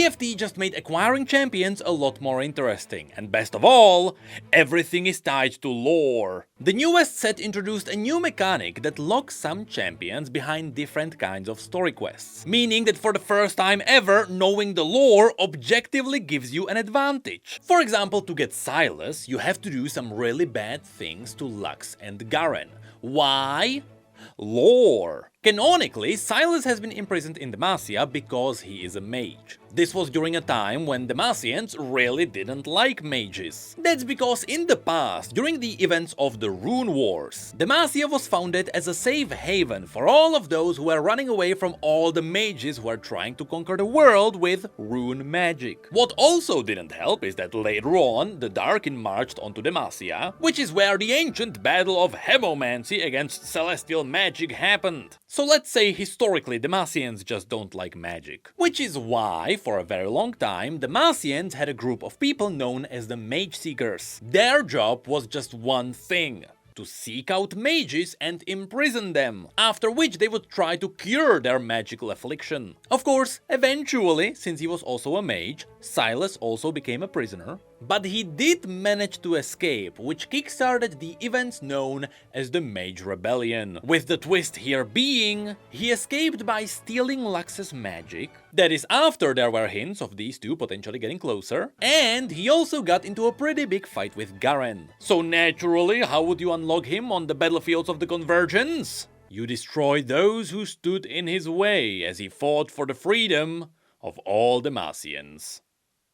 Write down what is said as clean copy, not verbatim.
TFT just made acquiring champions a lot more interesting, and best of all, everything is tied to lore. The newest set introduced a new mechanic that locks some champions behind different kinds of story quests, meaning that for the first time ever, knowing the lore objectively gives you an advantage. For example, to get Silas, you have to do some really bad things to Lux and Garen. Why? Lore. Canonically, Silas has been imprisoned in Demacia because he is a mage. This was during a time when Demacians really didn't like mages. That's because in the past, during the events of the Rune Wars, Demacia was founded as a safe haven for all of those who were running away from all the mages who were trying to conquer the world with rune magic. What also didn't help is that later on, the Darkin marched onto Demacia, which is where the ancient battle of Hemomancy against celestial magic happened. So let's say historically Demacians just don't like magic. Which is why, for a very long time, Demacians had a group of people known as the Mage Seekers. Their job was just one thing: to seek out mages and imprison them, after which they would try to cure their magical affliction. Of course, eventually, since he was also a mage, Silas also became a prisoner, but he did manage to escape, which kickstarted the events known as the Mage Rebellion. With the twist here being, he escaped by stealing Lux's magic, that is after there were hints of these two potentially getting closer, and he also got into a pretty big fight with Garen. So naturally, how would you unlock him on the battlefields of the Convergence? You destroy those who stood in his way as he fought for the freedom of all Demacians.